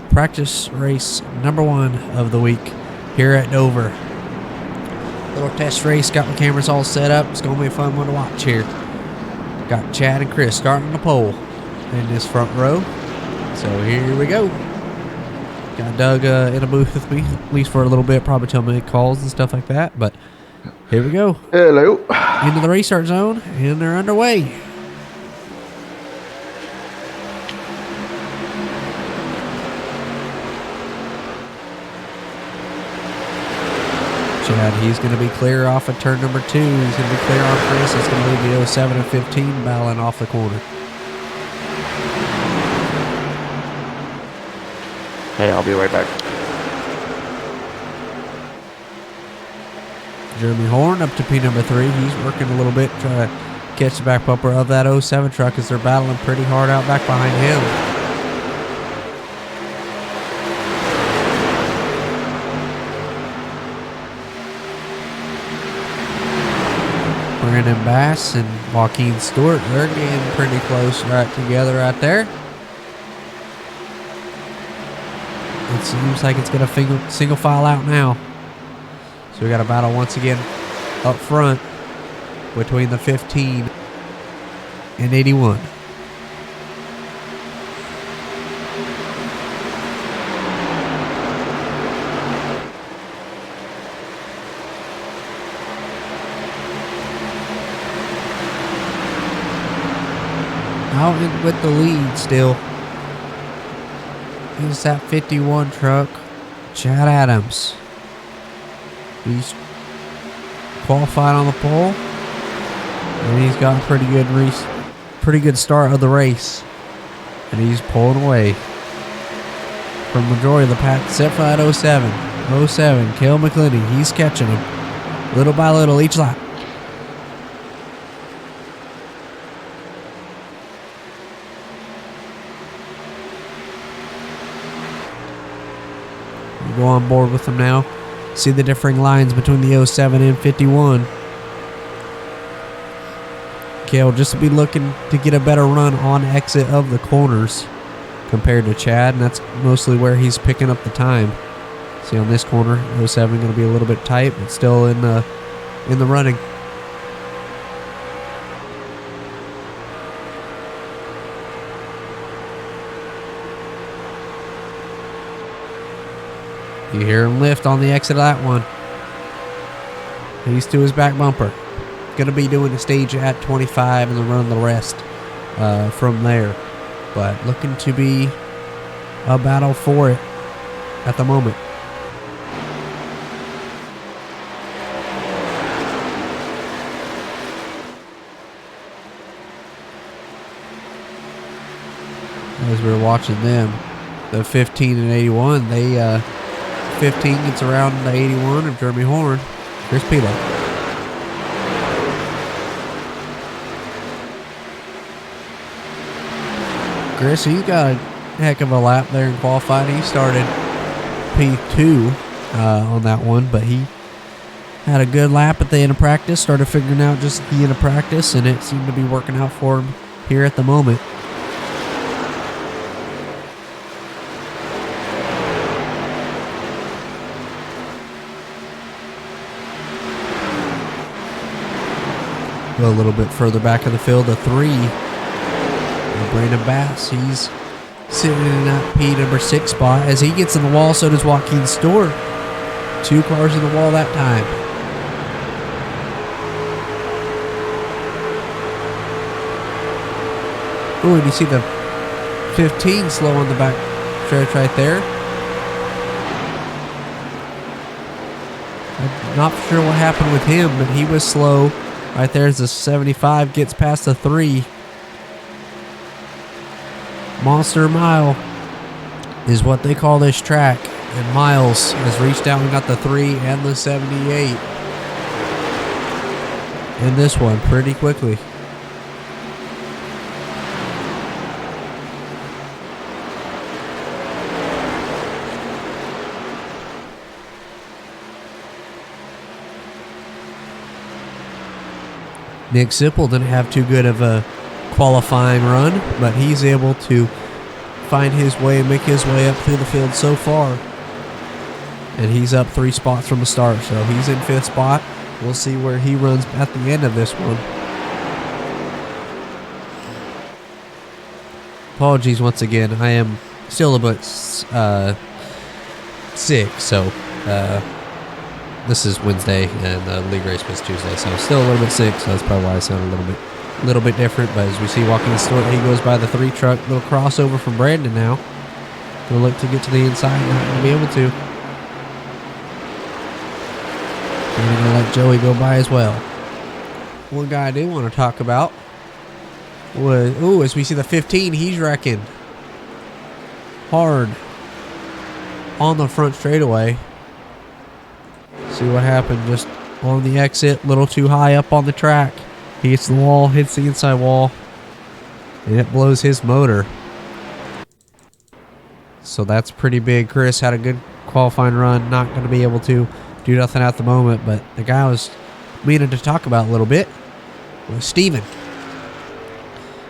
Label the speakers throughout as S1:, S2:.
S1: practice race number 1 of the week here at Dover. Little test race, got my cameras all set up. It's going to be a fun one to watch here. Got Chad and Chris starting the pole in this front row. So here we go. Got Doug in a booth with me, at least for a little bit, probably till make calls and stuff like that. But here we go.
S2: Hello.
S1: Into the restart zone, and they're underway. Chad, he's going to be clear off of turn number 2. He's going to be clear on Chris. It's going to leave the 07 and 15 battling off the corner.
S2: Hey, I'll be right back.
S1: Jeremy Horn up to P number 3. He's working a little bit, trying to catch the back bumper of that 07 truck as they're battling pretty hard out back behind him. Brandon Bass and Joaquin Stewart, they're getting pretty close right together right there. It seems like it's going to single file out now. So we got a battle once again up front between the 15 and 81. Out in with the lead still is that 51 truck, Chad Adams. He's qualified on the pole, and he's got a pretty good start of the race, and he's pulling away from the majority of the pack, except for that 07. 07, Cale McClinney, he's catching him little by little each lap. Go on board with them now. See the differing lines between the 07 and 51. Cale just to be looking to get a better run on exit of the corners compared to Chad, and that's mostly where he's picking up the time. See on this corner, 07 going to be a little bit tight, but still in the running. You hear him lift on the exit of that one. He's to his back bumper. Going to be doing the stage at 25 and then running the rest from there. But looking to be a battle for it at the moment. As we're watching them, the 15 and 81, they 15 gets around the 81 of Jeremy Horn. Chris Pilo. Chris, he's got a heck of a lap there in qualifying. He started P2 on that one, but he had a good lap at the end of practice, started figuring out just the end of practice, and it seemed to be working out for him here at the moment. A little bit further back of the field, the 3. Brandon Bass, he's sitting in that P number 6 spot. As he gets in the wall, so does Joaquin Stewart. 2 cars in the wall that time. Ooh, and you see the 15 slow on the back stretch right there. I'm not sure what happened with him, but he was slow. Right there's the 75, gets past the 3. Monster Mile is what they call this track. And Miles has reached out and got the 3 and the 78. In this one pretty quickly. Nick Sipple didn't have too good of a qualifying run, but he's able to find his way and make his way up through the field so far. And he's up 3 spots from the start, so he's in 5th spot. We'll see where he runs at the end of this one. Apologies once again. I am still a bit sick, so this is Wednesday and the league race was Tuesday, so still a little bit sick, so that's probably why I sound a little bit different. But as we see walking the store, he goes by the 3 truck, little crossover from Brandon now. Gonna look to get to the inside, not gonna be able to. And gonna let Joey go by as well. One guy I do want to talk about was, as we see the 15, he's wrecking hard on the front straightaway. See what happened just on the exit, a little too high up on the track. He hits the wall, hits the inside wall, and it blows his motor. So that's pretty big. Chris had a good qualifying run, not going to be able to do nothing at the moment, but the guy I was meaning to talk about a little bit was Steven.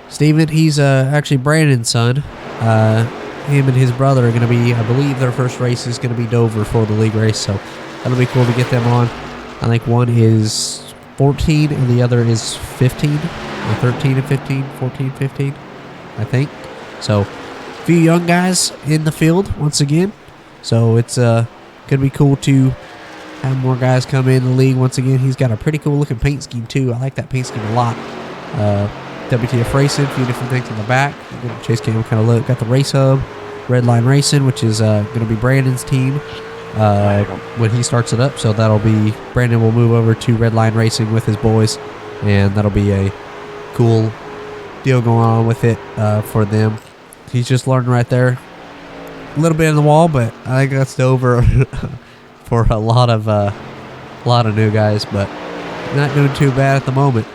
S1: Steven, he's actually Brandon's son. Him and his brother are going to be, I believe their first race is going to be Dover for the league race, so that'll be cool to get them on. I think one is 14 and the other is 15, or 13 and 15, 14, 15, I think. So, a few young guys in the field once again. So, it's going to be cool to have more guys come in the league once again. He's got a pretty cool looking paint scheme too. I like that paint scheme a lot. WTF Racing, a few different things in the back. Chase Cam kind of look. Got the race hub. Red Line Racing, which is going to be Brandon's team when he starts it up. So that'll be, Brandon will move over to Red Line Racing with his boys, and that'll be a cool deal going on with it for them. He's just learning right there. A little bit in the wall, but I think that's over for a lot of new guys, but not doing too bad at the moment.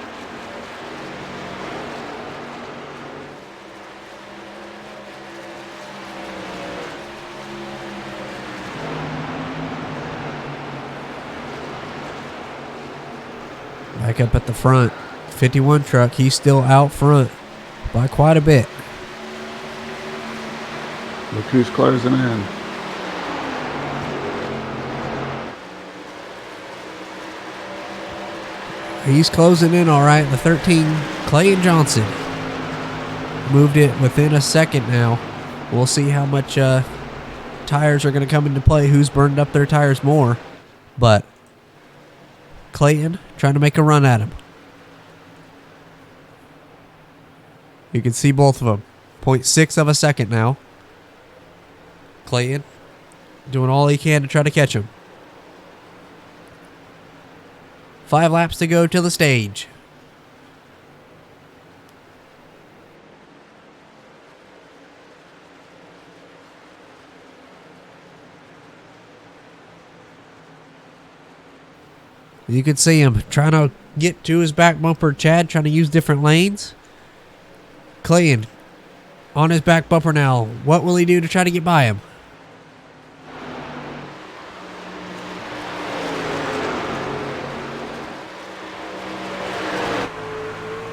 S1: Back up at the front, 51 truck, he's still out front by quite a bit.
S2: Look who's closing in.
S1: He's closing in all right. The 13, Clayton Johnson, moved it within a second now. We'll see how much tires are going to come into play, who's burned up their tires more. But Clayton trying to make a run at him. You can see both of them. 0.6 of a second now. Clayton doing all he can to try to catch him. 5 laps to go to the stage. You can see him trying to get to his back bumper. Chad trying to use different lanes. Clayton on his back bumper now. What will he do to try to get by him?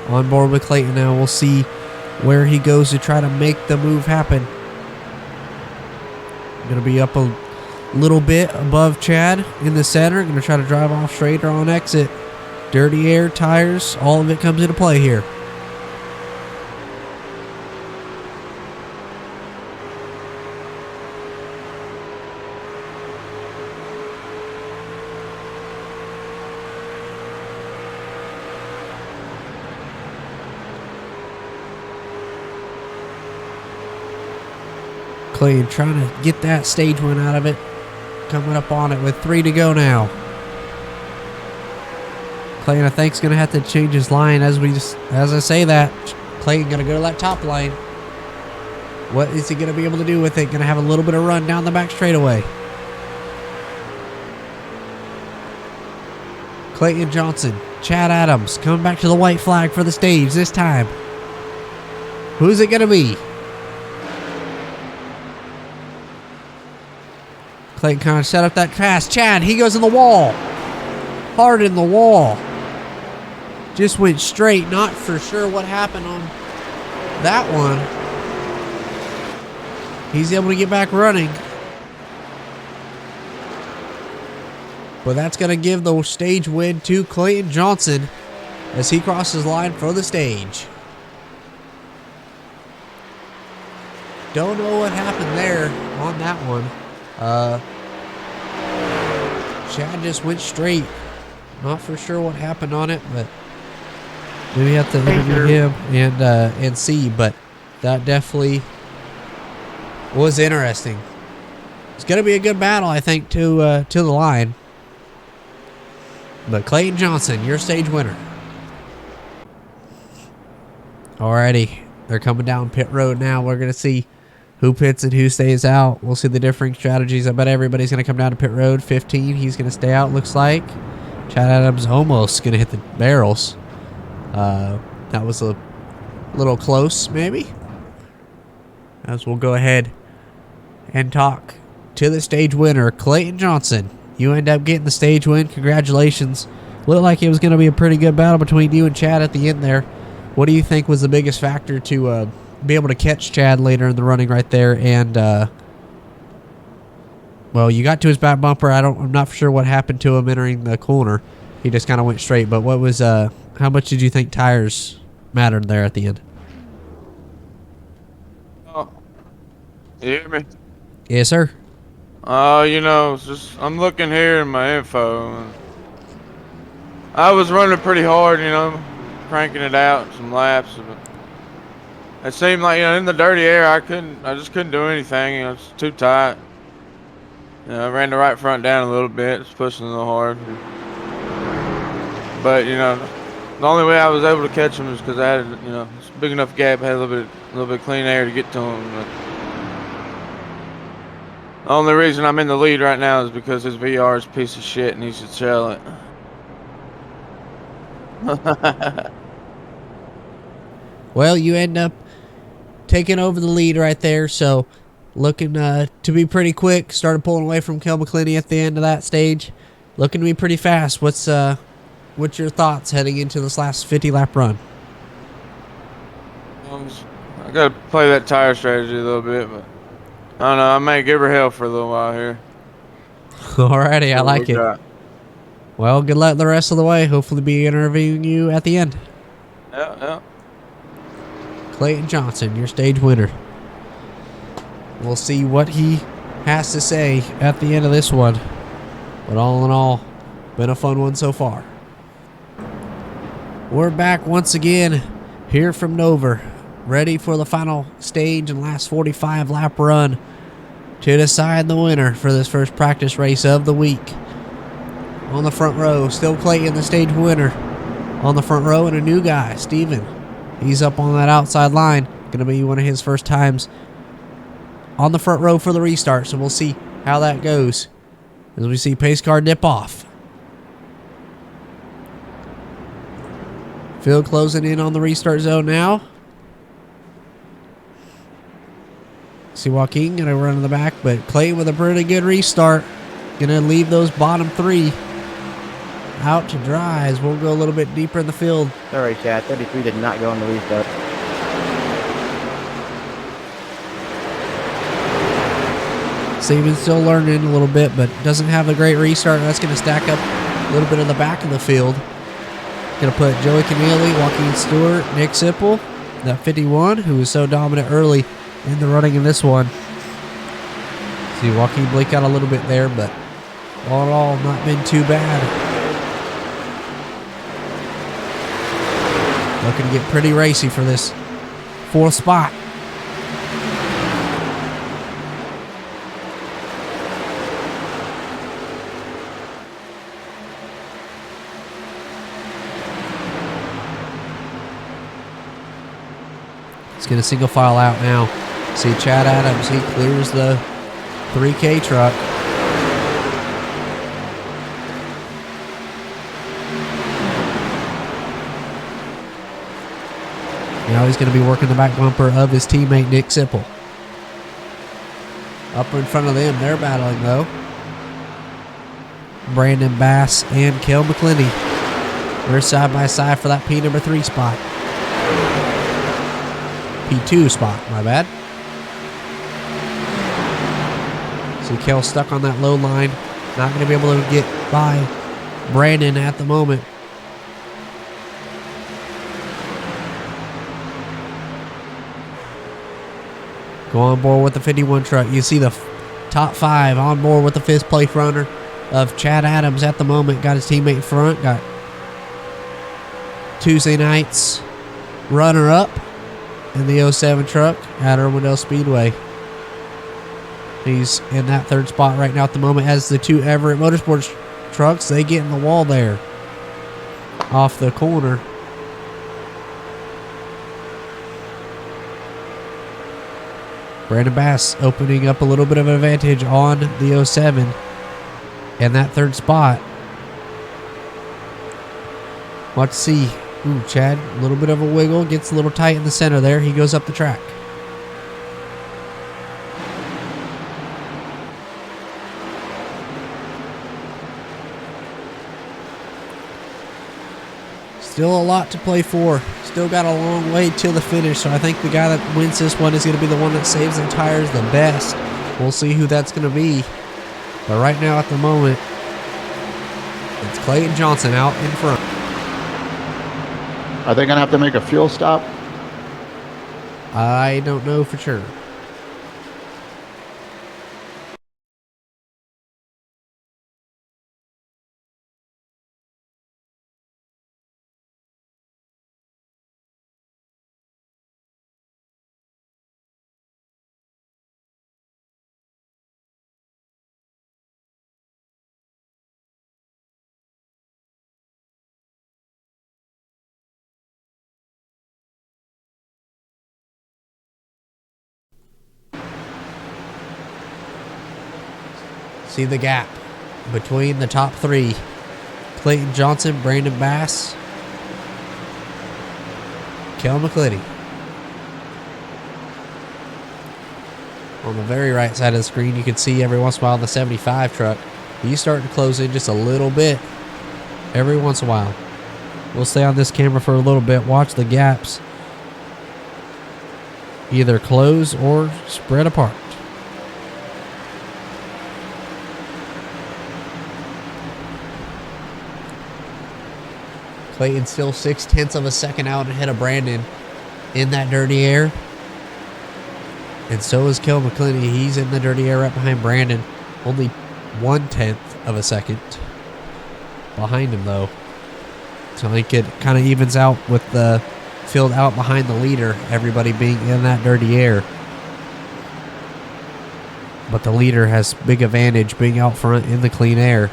S1: On board with Clayton now. We'll see where he goes to try to make the move happen. Going to be up a little bit above Chad in the center. Going to try to drive off straighter on exit. Dirty air, tires, all of it comes into play here. Clayton trying to get that stage win out of it. Coming up on it with 3 to go now. Clayton, I think, is going to have to change his line as I say that. Clayton going to go to that top line. What is he going to be able to do with it? Going to have a little bit of run down the back straightaway. Clayton Johnson, Chad Adams coming back to the white flag for the stage this time. Who's it going to be? Clayton kind of set up that pass. Chad, he goes in the wall. Hard in the wall. Just went straight. Not for sure what happened on that one. He's able to get back running. But that's going to give the stage win to Clayton Johnson as he crosses line for the stage. Don't know what happened there on that one. Chad just went straight. Not for sure what happened on it, but maybe have to interview him and see. But that definitely was interesting. It's going to be a good battle, I think, to the line. But Clayton Johnson, your stage winner. Alrighty, they're coming down pit road now. We're going to see who pits and who stays out. We'll see the differing strategies. I bet everybody's going to come down to pit road. 15, he's going to stay out, looks like. Chad Adams almost going to hit the barrels. That was a little close, maybe. As we'll go ahead and talk to the stage winner, Clayton Johnson. You end up getting the stage win. Congratulations. Looked like it was going to be a pretty good battle between you and Chad at the end there. What do you think was the biggest factor to be able to catch Chad later in the running right there? And, well, you got to his back bumper. I'm not for sure what happened to him entering the corner. He just kind of went straight. But what was, how much did you think tires mattered there at the end?
S3: Oh, you hear me?
S1: Yes, sir.
S3: You know, I'm looking here in my info. I was running pretty hard, you know, cranking it out some laps. But it seemed like, you know, in the dirty air, I just couldn't do anything. You know, it's too tight. You know, I ran the right front down a little bit, just pushing a little hard. But you know, the only way I was able to catch him is because I had, you know, it's a big enough gap, had a little bit of clean air to get to him. But the only reason I'm in the lead right now is because his VR is a piece of shit and he should sell it.
S1: Well, you end up taking over the lead right there, so looking to be pretty quick. Started pulling away from Kel McClinney at the end of that stage. Looking to be pretty fast. What's your thoughts heading into this last 50-lap run?
S3: I got to play that tire strategy a little bit, but I don't know. I may give her hell for a little while here.
S1: Alrighty, I like it. Well, good luck the rest of the way. Hopefully be interviewing you at the end.
S3: Yeah.
S1: Clayton Johnson, your stage winner. We'll see what he has to say at the end of this one. But all in all, been a fun one so far. We're back once again here from Dover, ready for the final stage and last 45-lap run to decide the winner for this first practice race of the week. On the front row, still Clayton, the stage winner. On the front row, and a new guy, Steven. He's up on that outside line. Going to be one of his first times on the front row for the restart, so we'll see how that goes as we see pace car dip off. Field closing in on the restart zone now. See Joaquin going to run in the back, but Clayton with a pretty good restart. Going to leave those bottom three out to dry as we'll go a little bit deeper in the field.
S4: Sorry, Chad. 33 did not go on the restart.
S1: Steven's still learning a little bit, but doesn't have a great restart. That's going to stack up a little bit in the back of the field. Going to put Joey Keneally, Joaquin Stewart, Nick Sipple, that 51, who was so dominant early in the running in this one. See Joaquin blink out a little bit there, but all in all, not been too bad. Looking to get pretty racy for this fourth spot. He's going to single file out now. See Chad Adams, he clears the 3K truck. Now he's going to be working the back bumper of his teammate Nick Sipple. Up in front of them, they're battling though. Brandon Bass and Kel McClinney. They're side by side for that P number 3 spot. P2 spot, my bad. See Kel stuck on that low line. Not going to be able to get by Brandon at the moment. Go on board with the 51 truck. You see the top 5 on board with the 5th place runner of Chad Adams at the moment. Got his teammate in front. Got Tuesday night's runner-up in the 07 truck at Irwindale Speedway. He's in that 3rd spot right now at the moment as the 2 Everett Motorsports trucks, they get in the wall there off the corner. Brandon Bass opening up a little bit of an advantage on the 07 in that 3rd spot. Let's see. Ooh, Chad, a little bit of a wiggle, gets a little tight in the center there. He goes up the track. Still a lot to play for. Still got a long way till the finish, so I think the guy that wins this one is going to be the one that saves the tires the best. We'll see who that's going to be. But right now at the moment, it's Clayton Johnson out in front.
S2: Are they going to have to make a fuel stop?
S1: I don't know for sure. See the gap between the top 3. Clayton Johnson, Brandon Bass, Kel McClitty. On the very right side of the screen, you can see every once in a while the 75 truck. He's starting to close in just a little bit every once in a while. We'll stay on this camera for a little bit. Watch the gaps either close or spread apart. Clayton still 0.6 of a second out ahead of Brandon in that dirty air. And so is Kel McClinney. He's in the dirty air right behind Brandon. Only 0.1 of a second behind him, though. So I think it kind of evens out with the field out behind the leader, everybody being in that dirty air. But the leader has big advantage being out front in the clean air.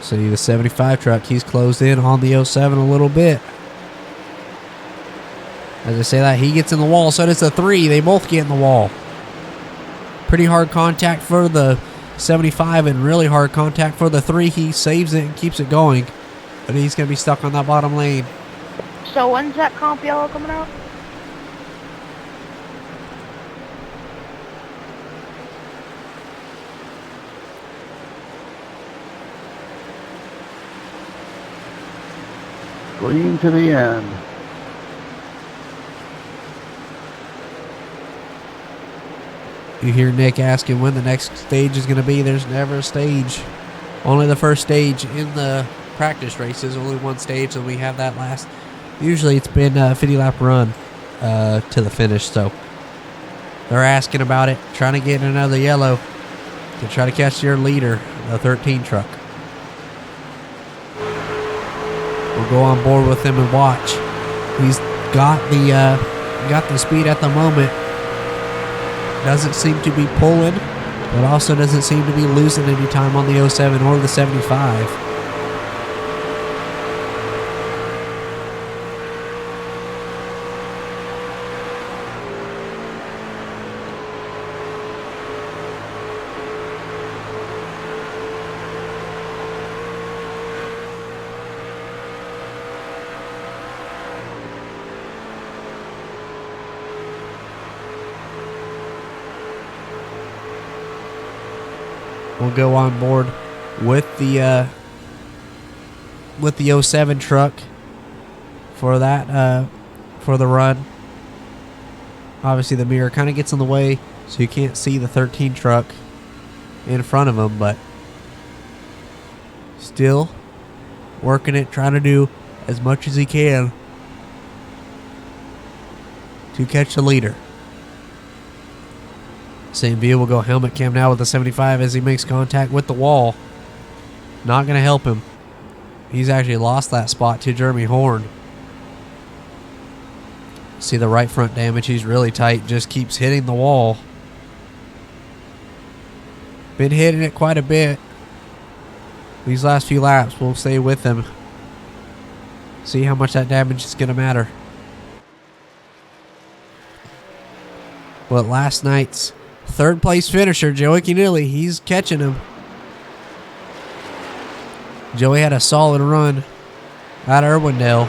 S1: See the 75 truck, he's closed in on the 07 a little bit. As I say that, he gets in the wall, so does the 3. They both get in the wall. Pretty hard contact for the 75 and really hard contact for the 3. He saves it and keeps it going, but he's going to be stuck on that bottom lane.
S5: So when's that comp yellow coming out?
S2: Green to the end.
S1: You hear Nick asking when the next stage is going to be. There's never a stage. Only the first stage in the practice races. Only one stage, and we have that last. Usually it's been a 50-lap run to the finish, so they're asking about it, trying to get another yellow to try to catch your leader, the 13 truck. We'll go on board with him and watch. He's got the speed at the moment. Doesn't seem to be pulling, but also doesn't seem to be losing any time on the 07 or the 75. We'll go on board with the 07 truck for that, for the run. Obviously, the mirror kind of gets in the way, so you can't see the 13 truck in front of him, but still working it, trying to do as much as he can to catch the leader. Same view, will go helmet cam now with the 75 as he makes contact with the wall. Not going to help him. He's actually lost that spot to Jeremy Horn. See the right front damage. He's really tight. Just keeps hitting the wall. Been hitting it quite a bit. These last few laps will stay with him. See how much that damage is going to matter. Well, last night's third place finisher, Joey Keneally, he's catching him. Joey had a solid run out of Irwindale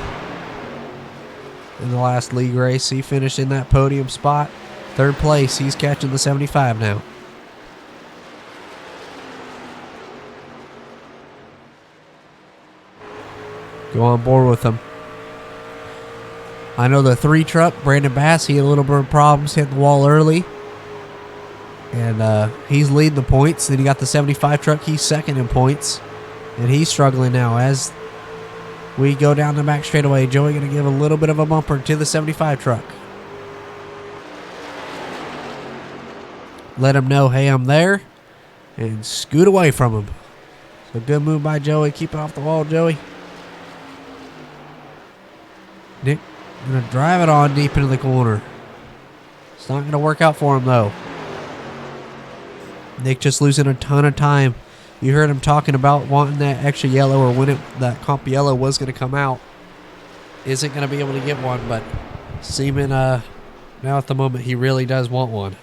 S1: in the last league race. He finished in that podium spot. Third place. He's catching the 75 now. Go on board with him. I know the 3 truck, Brandon Bass, he had a little bit of problems hitting the wall early. And he's leading the points. Then you got the 75 truck. He's second in points. And he's struggling now as we go down the back straightaway. Joey going to give a little bit of a bumper to the 75 truck. Let him know, hey, I'm there. And scoot away from him. So good move by Joey. Keep it off the wall, Joey. Nick going to drive it on deep into the corner. It's not going to work out for him, though. Nick just losing a ton of time. You heard him talking about wanting that extra yellow, or when that comp yellow was going to come out. Isn't going to be able to get one, but Seaman, now at the moment, he really does want one.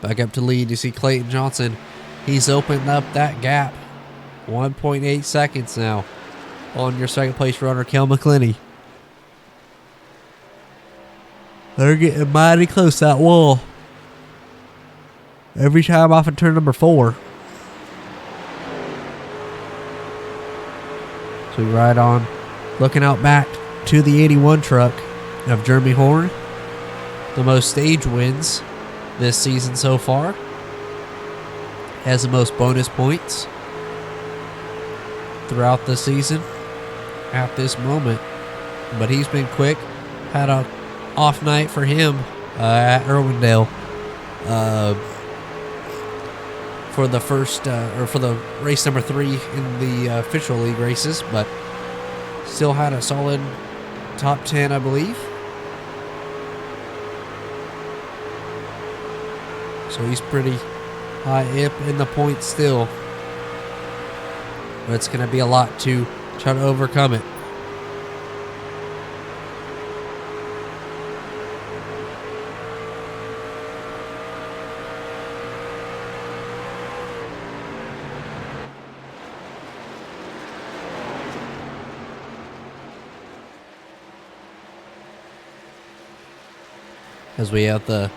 S1: Back up to lead. You see Clayton Johnson. He's opened up that gap. 1.8 seconds now on your second place runner, Kel McClinney. They're getting mighty close to that wall. Every time off of turn number 4. So we ride on, looking out back to the 81 truck of Jeremy Horn. The most stage wins this season so far. Has the most bonus points throughout the season at this moment. But he's been quick. Had a off night for him at Irwindale for the first or for the race number 3 in the official league races, but still had a solid top 10, I believe. So he's pretty high up in the points still, but it's going to be a lot to try to overcome it. As we have the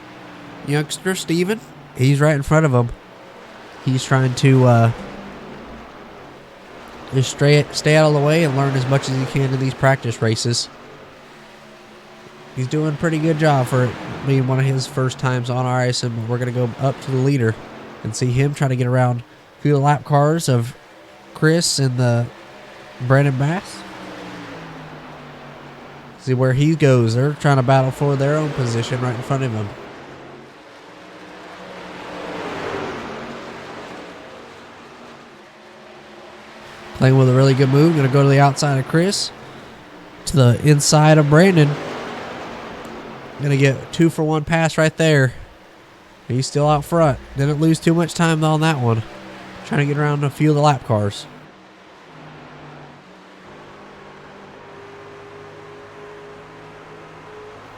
S1: youngster, Steven. He's right in front of him. He's trying to just stay out of the way and learn as much as he can in these practice races. He's doing a pretty good job for it being one of his first times on IRacing. But we're going to go up to the leader and see him try to get around a few lap cars of Chris and the Brandon Bass. See where he goes. They're trying to battle for their own position right in front of him. Playing with a really good move. Going to go to the outside of Chris. To the inside of Brandon. Going to get 2-for-1 pass right there. He's still out front. Didn't lose too much time on that one. Trying to get around a few of the lap cars.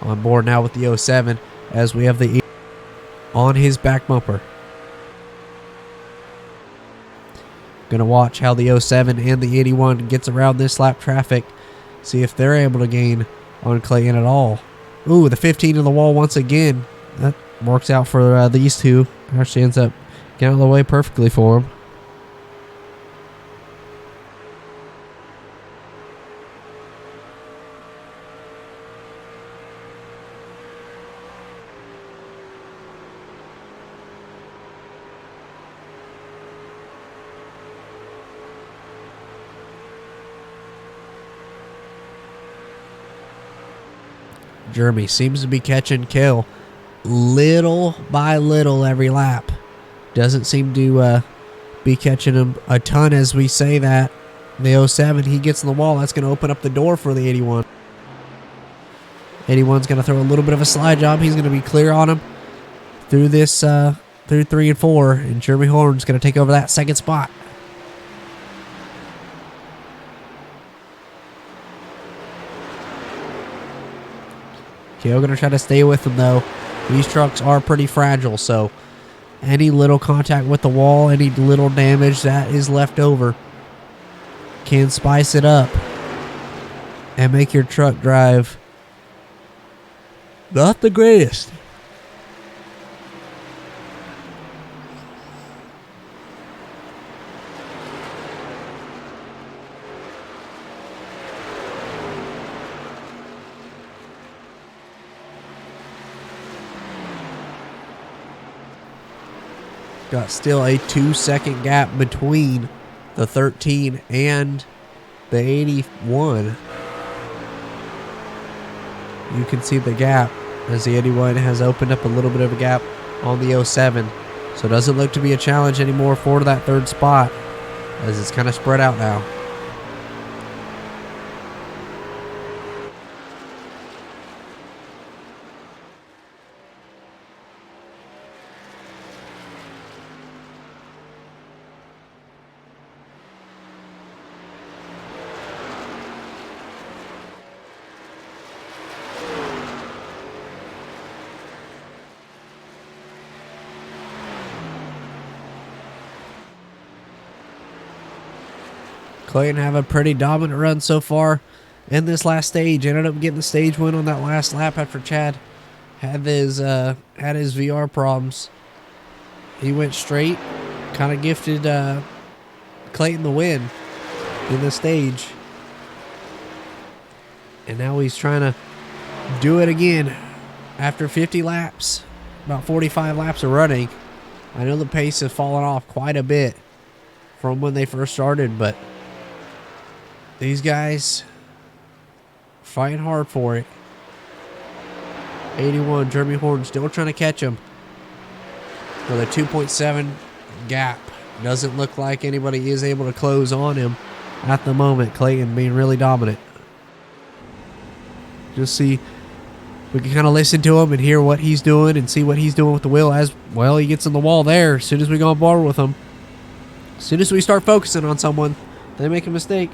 S1: On board now with the 07 as we have the on his back bumper. Going to watch how the 07 and the 81 gets around this lap traffic. See if they're able to gain on Clayton at all. Ooh, the 15 in the wall once again. That works out for these two. Actually ends up getting out of the way perfectly for him. Jeremy seems to be catching Kill little by little every lap. Doesn't seem to be catching him a ton as we say that. The 07, he gets in the wall. That's going to open up the door for the 81. 81's going to throw a little bit of a slide job. He's going to be clear on him through this, through 3 and 4. And Jeremy Horn's going to take over that second spot. Kale going to try to stay with him, though. These trucks are pretty fragile, so any little contact with the wall, any little damage that is left over can spice it up and make your truck drive not the greatest. Got still a 2-second gap between the 13 and the 81. You can see the gap as the 81 has opened up a little bit of a gap on the 07. So it doesn't look to be a challenge anymore for that third spot as it's kind of spread out now. Clayton have a pretty dominant run so far in this last stage. Ended up getting the stage win on that last lap after Chad had his VR problems. He went straight, kind of gifted Clayton the win in the stage. And now he's trying to do it again after 50 laps, about 45 laps of running. I know the pace has fallen off quite a bit from when they first started, but these guys fighting hard for it. 81, Jeremy Horn still trying to catch him with a 2.7 gap. Doesn't look like anybody is able to close on him at the moment. Clayton being really dominant. Just see, we can kind of listen to him and hear what he's doing and see what he's doing with the wheel as well. He gets in the wall there as soon as we go on board with him. As soon as we start focusing on someone, they make a mistake.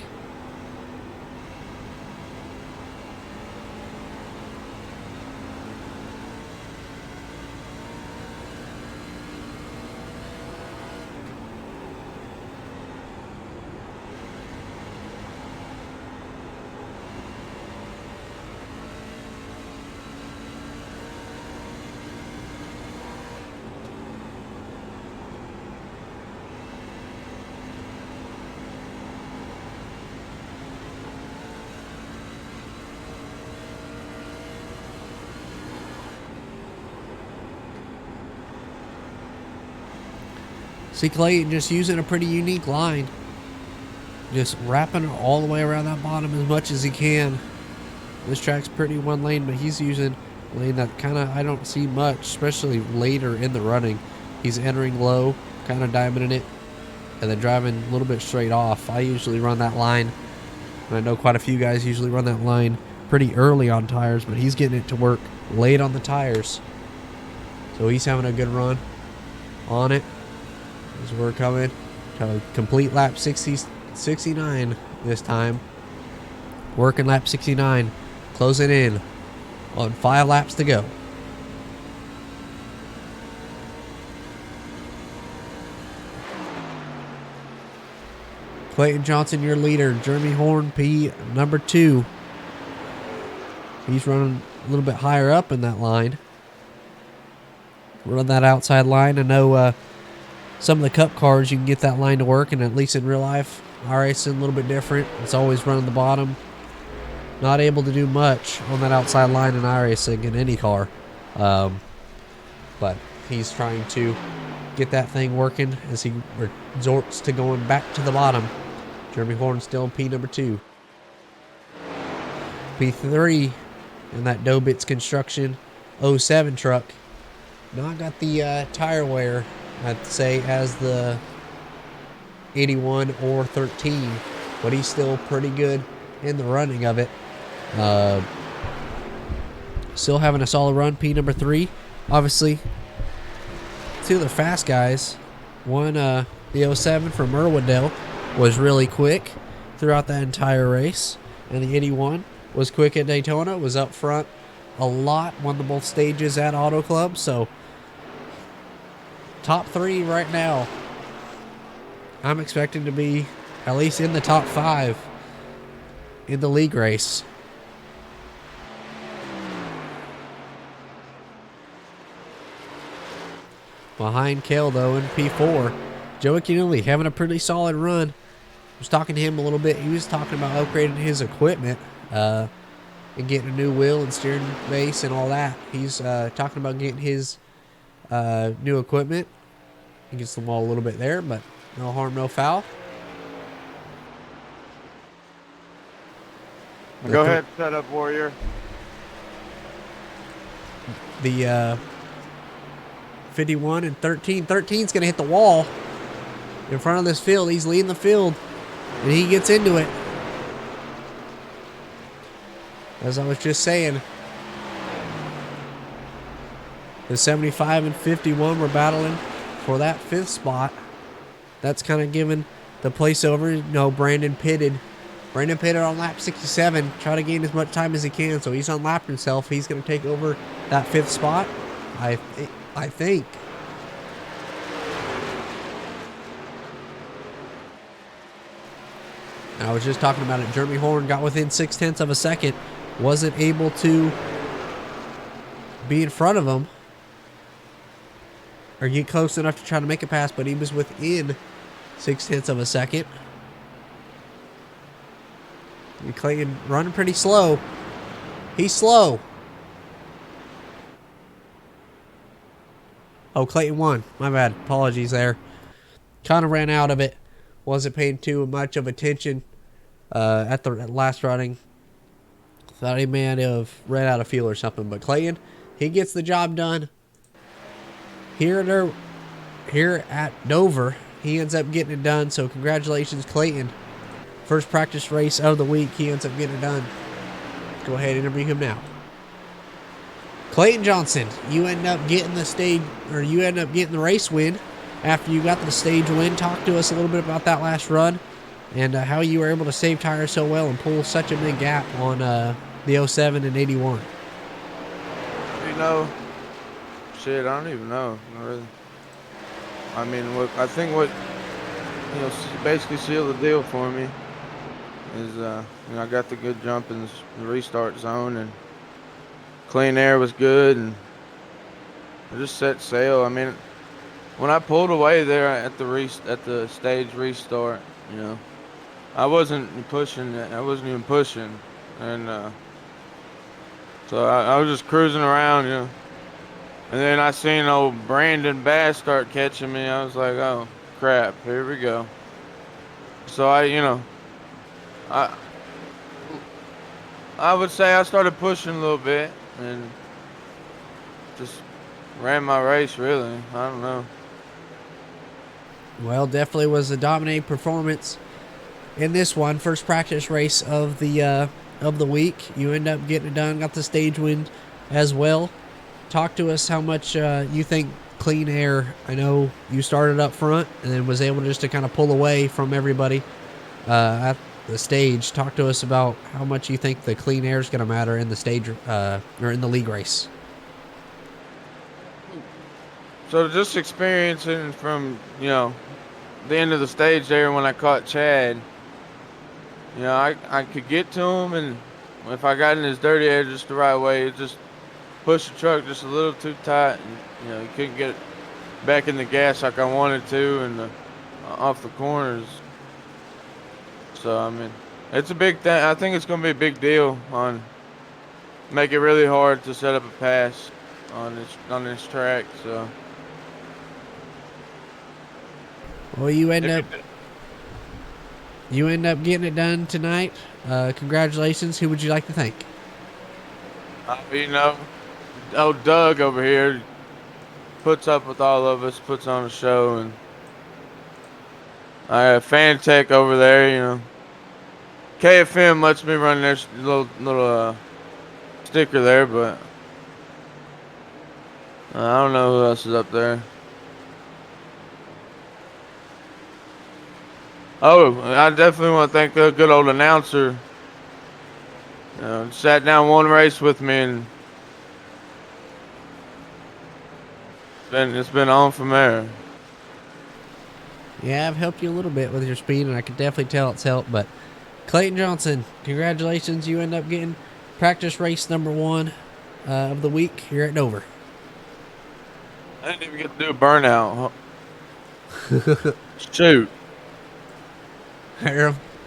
S1: See Clayton just using a pretty unique line. Just wrapping it all the way around that bottom as much as he can. This track's pretty one lane, but he's using a lane that kind of I don't see much, especially later in the running. He's entering low, kind of diamonding it, and then driving a little bit straight off. I usually run that line, and I know quite a few guys usually run that line pretty early on tires, but he's getting it to work late on the tires. So he's having a good run on it. As we're coming to complete lap 69 this time. Working lap 69. Closing in on 5 laps to go. Clayton Johnson, your leader. Jeremy Horn, P, number 2. He's running a little bit higher up in that line. Run that outside line. I know some of the cup cars, you can get that line to work, and at least in real life, IRacing a little bit different. It's always running the bottom. Not able to do much on that outside line in IRacing in any car. But he's trying to get that thing working as he resorts to going back to the bottom. Jeremy Horn still in P number 2. P3 in that Dobitz Construction 07 truck. Not got the tire wear, I'd say, as the 81 or 13, but he's still pretty good in the running of it. Still having a solid run. P number 3, obviously. Two of the fast guys. One, the 07 from Irwindale was really quick throughout that entire race, and the 81 was quick at Daytona, was up front a lot, won the both stages at Auto Club. So top 3 right now. I'm expecting to be at least in the top 5 in the league race. Behind Kale, though, in P4, Joey Canulli having a pretty solid run. I was talking to him a little bit. He was talking about upgrading his equipment and getting a new wheel and steering base and all that. He's talking about getting his new equipment. He gets the wall a little bit there, but no harm, no foul.
S3: Go ahead, set up, Warrior.
S1: The 51 and 13. 13's going to hit the wall in front of this field. He's leading the field, and he gets into it. As I was just saying, the 75 and 51 were battling for that 5th spot. That's kind of given the place over. You know, Brandon pitted on lap 67, try to gain as much time as he can, so he's unlapped himself. He's going to take over that 5th spot, I think. I was just talking about it. Jeremy Horn got within 0.6 of a second. Wasn't able to be in front of him or get close enough to try to make a pass, but he was within 0.6 of a second. And Clayton running pretty slow. He's slow. Oh, Clayton won. My bad. Apologies there. Kind of ran out of it. Wasn't paying too much of attention at the last running. Thought he may have ran out of fuel or something. But Clayton, he gets the job done. Here at Dover, he ends up getting it done. So congratulations, Clayton. First practice race of the week. He ends up getting it done. Let's go ahead and interview him now. Clayton Johnson, you end up getting the race win after you got the stage win. Talk to us a little bit about that last run and how you were able to save tires so well and pull such a big gap on the 07 and 81.
S3: You know, shit, I don't even know. Not really. I mean, I think what basically sealed the deal for me is I got the good jump in the restart zone, and clean air was good, and I just set sail. I mean, when I pulled away there at the stage restart, I wasn't pushing. I wasn't even pushing, and so I was just cruising around, And then I seen old Brandon Bass start catching me. I was like, oh crap, here we go. So I would say I started pushing a little bit and just ran my race, really. I don't know.
S1: Well, definitely was a dominating performance in this one. First practice race of the week. You end up getting it done. Got the stage win as well. Talk to us how much you think clean air. I know you started up front and then was able just to kind of pull away from everybody at the stage. Talk to us about how much you think the clean air is going to matter in the stage or in the league race.
S3: So just experiencing from, the end of the stage there when I caught Chad, I could get to him, and if I got in his dirty air just the right way, it just pushed the truck just a little too tight, and, he couldn't get back in the gas like I wanted to and off the corners. So, I mean, it's a big thing. I think it's going to be a big deal make it really hard to set up a pass on this track. So,
S1: well, you end up getting it done tonight. Congratulations. Who would you like to thank?
S3: You know, old Doug over here puts up with all of us, puts on a show, and I have Fantech over there. You know, KFM lets me run their little sticker there, but I don't know who else is up there. Oh, I definitely want to thank the good old announcer. Sat down one race with me, and it's been on from there.
S1: Yeah, I've helped you a little bit with your speed, and I can definitely tell it's helped. But Clayton Johnson, congratulations. You end up getting practice race number 1 of the week here at Dover.
S3: I didn't even get to do a burnout. Shoot.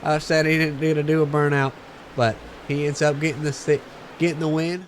S1: I said he didn't need to do a burnout, but he ends up getting the win.